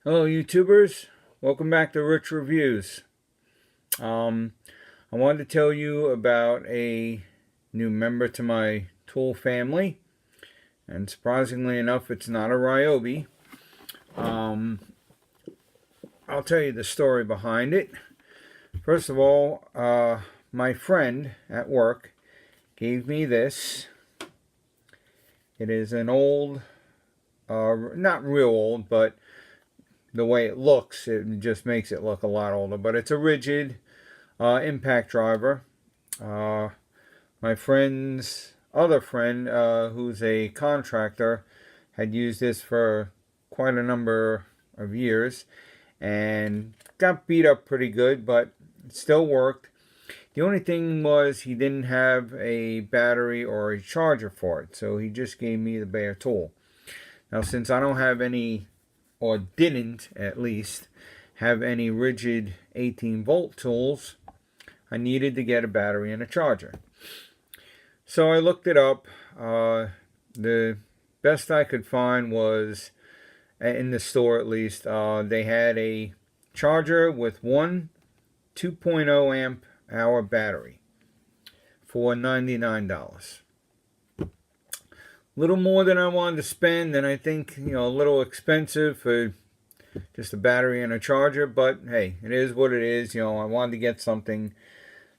Hello YouTubers, welcome back to Rich Reviews. I wanted to tell you about a new member to my tool family, and surprisingly enough it's not a Ryobi. I'll tell you the story behind it. First of all, my friend at work gave me this. It is an old, not real old, but the way it looks, it just makes it look a lot older. But it's a RIDGID impact driver. My friend's other friend, who's a contractor, had used this for quite a number of years and got beat up pretty good, but it still worked. The only thing was he didn't have a battery or a charger for it, so he just gave me the bare tool. Now, since I don't have any, or didn't at least, have any RIDGID 18-volt tools, I needed to get a battery and a charger. So I looked it up. The best I could find was, in the store at least, they had a charger with one 2.0 amp hour battery for $99. Little more than I wanted to spend, and I think, a little expensive for just a battery and a charger, but hey, it is what it is. I wanted to get something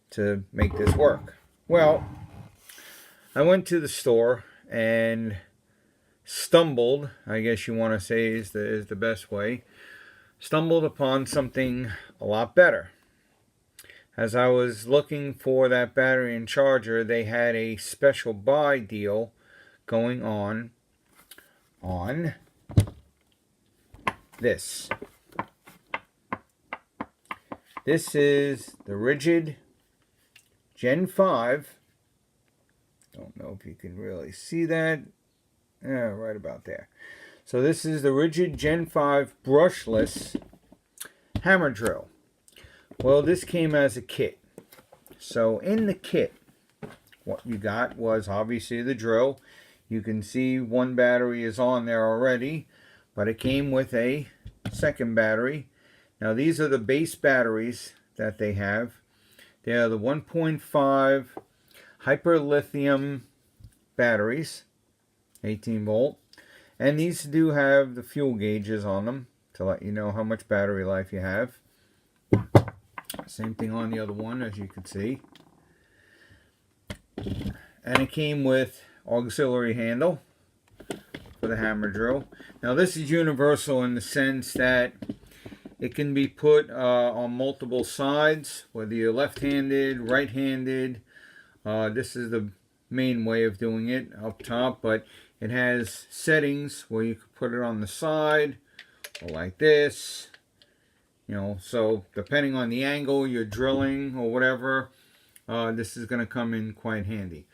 to make this work. Well, I went to the store and stumbled, I guess you want to say is the best way, stumbled upon something a lot better. As I was looking for that battery and charger, they had a special buy deal going on this. This is the RIDGID Gen 5. Don't know if you can really see that. Right about there. So this is the RIDGID Gen 5 brushless hammer drill. Well, this came as a kit. So in the kit, what you got was obviously the drill. You can see one battery is on there already, but it came with a second battery. Now these are the base batteries that they have. They are the 1.5 hyper lithium batteries, 18 volt. And these do have the fuel gauges on them to let you know how much battery life you have. Same thing on the other one, as you can see. And it came with auxiliary handle for the hammer drill. Now this is universal in the sense that it can be put on multiple sides, whether you're left-handed, right-handed. This is the main way of doing it up top, but it has settings where you can put it on the side or like this. So depending on the angle you're drilling or whatever, this is going to come in quite handy.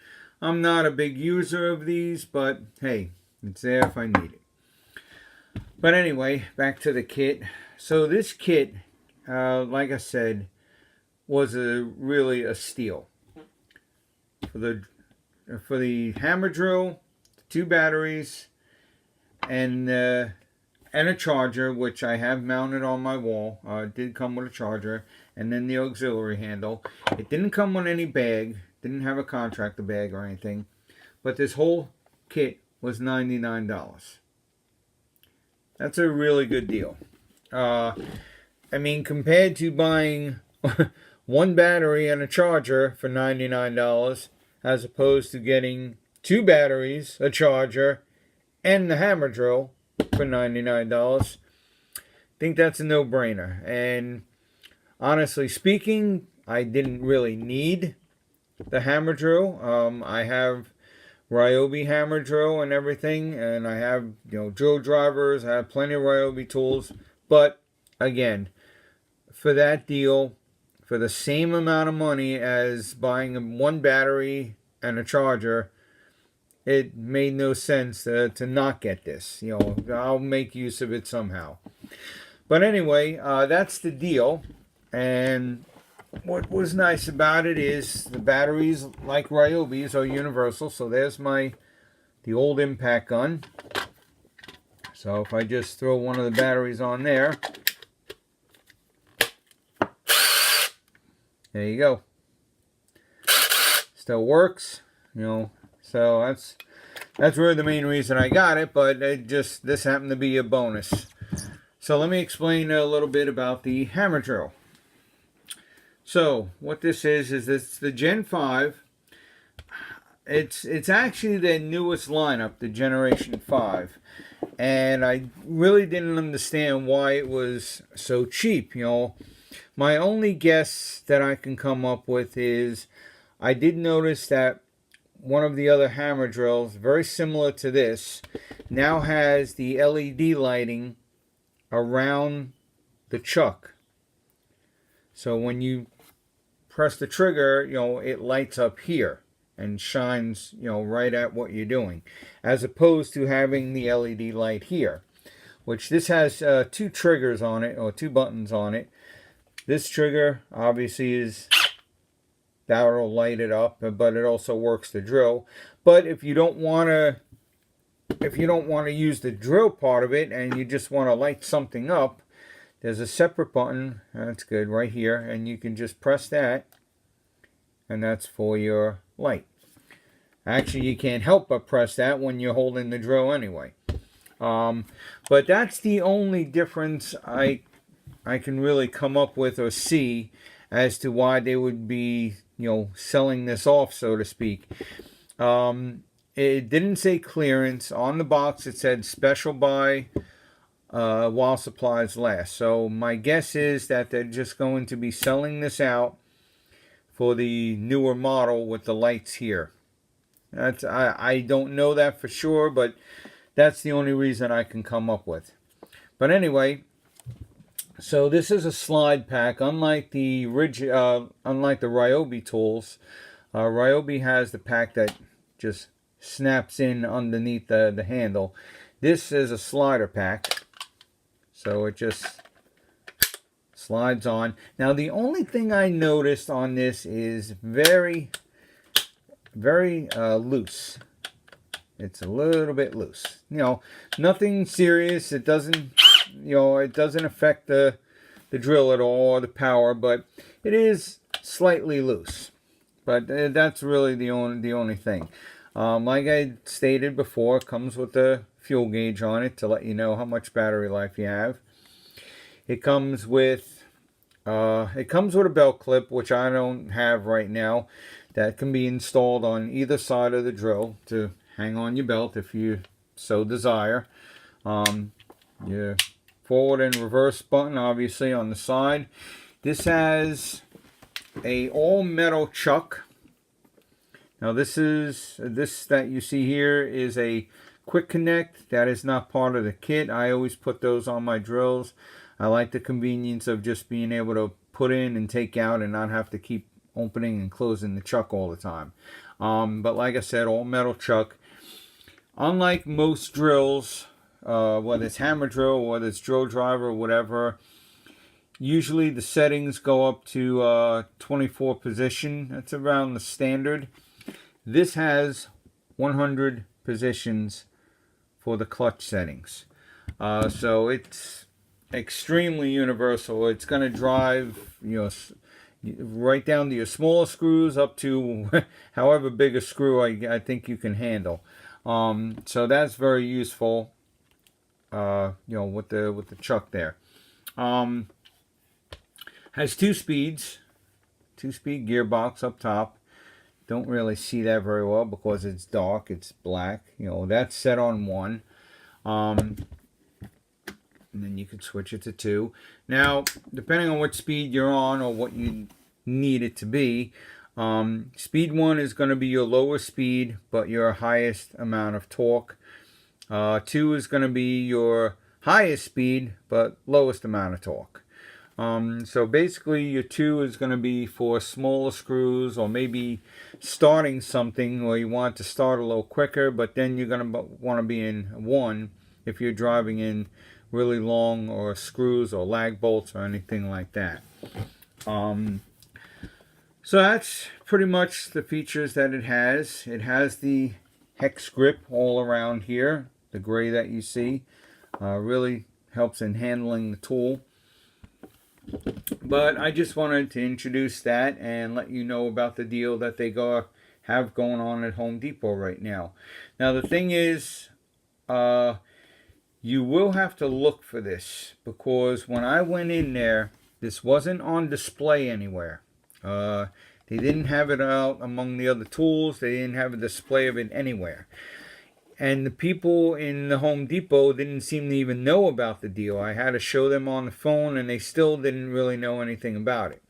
I'm not a big user of these, but hey, it's there if I need it. But anyway, back to the kit. So this kit, like I said, was really a steal. For the hammer drill, 2 batteries, and a charger, which I have mounted on my wall. It did come with a charger, and then the auxiliary handle. It didn't come with any bag, didn't have a contractor bag or anything, but this whole kit was $99. That's a really good deal. I mean, compared to buying one battery and a charger for $99, as opposed to getting 2 batteries, a charger, and the hammer drill for $99, I think that's a no-brainer. And honestly speaking, I didn't really need the hammer drill. I have Ryobi hammer drill and everything, and I have drill drivers. I have plenty of Ryobi tools, but again, for that deal, for the same amount of money as buying one battery and a charger, it made no sense to not get this. I'll make use of it somehow. But anyway, that's the deal. And what was nice about it is the batteries, like Ryobi's, are universal. So there's the old impact gun. So if I just throw one of the batteries on there, there you go. Still works, you know. So that's really the main reason I got it, but this happened to be a bonus. So let me explain a little bit about the hammer drill. So what this is it's the Gen 5. It's actually the newest lineup, the Generation 5. And I really didn't understand why it was so cheap, you know. My only guess that I can come up with is I did notice that one of the other hammer drills, very similar to this, now has the LED lighting around the chuck. So when you press the trigger, you know, it lights up here and shines, you know, right at what you're doing, as opposed to having the LED light here, which this has 2 triggers on it, or 2 buttons on it. This trigger obviously is that'll light it up, but it also works the drill. But if you don't want to use the drill part of it and you just want to light something up, there's a separate button, that's good, right here, and you can just press that, and that's for your light. Actually, you can't help but press that when you're holding the drill anyway. But that's the only difference I can really come up with or see as to why they would be, you know, selling this off, so to speak. It didn't say clearance. On the box it said special buy while supplies last. So my guess is that they're just going to be selling this out for the newer model with the lights here. I don't know that for sure, but that's the only reason I can come up with. But anyway, so this is a slide pack. Unlike the Ryobi tools, Ryobi has the pack that just snaps in underneath the handle. This is a slider pack, so it just slides on. Now the only thing I noticed on this is very loose. It's a little bit loose. You know, nothing serious. It doesn't, you know, it doesn't affect the drill at all or the power, but it is slightly loose. But that's really the only thing. Like I stated before, it comes with the fuel gauge on it to let you know how much battery life you have. It comes with a belt clip, which I don't have right now, that can be installed on either side of the drill to hang on your belt if you so desire. Your forward and reverse button obviously on the side. This has a all metal chuck. Now this that you see here is a quick connect. That is not part of the kit. I always put those on my drills. I like the convenience of just being able to put in and take out and not have to keep opening and closing the chuck all the time. But like I said, all metal chuck. Unlike most drills, whether it's hammer drill, whether it's drill driver, or whatever, usually the settings go up to 24 position. That's around the standard. This has 100 positions for the clutch settings. So it's extremely universal. It's going to drive, you know, right down to your smaller screws up to however big a screw I think you can handle. So that's very useful, you know, with the chuck there. Has 2 speeds, 2-speed gearbox up top. Don't really see that very well because it's dark, it's black. You know, that's set on 1. And then you can switch it to 2. Now, depending on what speed you're on or what you need it to be, speed 1 is going to be your lower speed but your highest amount of torque. 2 is going to be your highest speed but lowest amount of torque. So basically your 2 is going to be for smaller screws, or maybe starting something where you want to start a little quicker, but then you're going to want to be in 1 if you're driving in really long or screws or lag bolts or anything like that. So that's pretty much the features that it has. It has the hex grip all around here, the gray that you see. Really helps in handling the tool. But I just wanted to introduce that and let you know about the deal that they have going on at Home Depot right now. Now the thing is, you will have to look for this, because when I went in there, this wasn't on display anywhere. They didn't have it out among the other tools. They didn't have a display of it anywhere. And the people in the Home Depot didn't seem to even know about the deal. I had to show them on the phone, and they still didn't really know anything about it.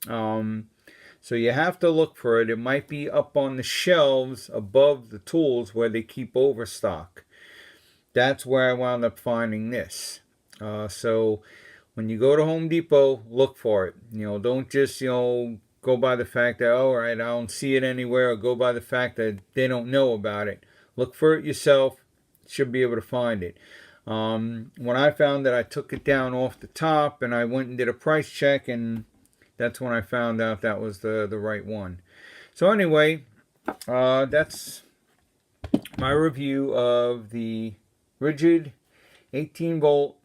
So you have to look for it. It might be up on the shelves above the tools where they keep overstock. That's where I wound up finding this. So when you go to Home Depot, look for it. Don't just, go by the fact that, all right, I don't see it anywhere, or go by the fact that they don't know about it. Look for it yourself. Should be able to find it. When I found that, I took it down off the top and I went and did a price check, and that's when I found out that was the right one. So anyway, that's my review of the RIDGID 18 volt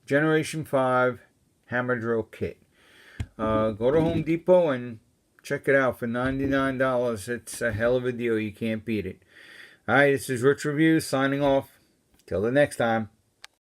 Generation 5 hammer drill kit. Go to Home Depot and check it out for $99. It's a hell of a deal. You can't beat it. Alright, this is Rich Reviews signing off. Till the next time.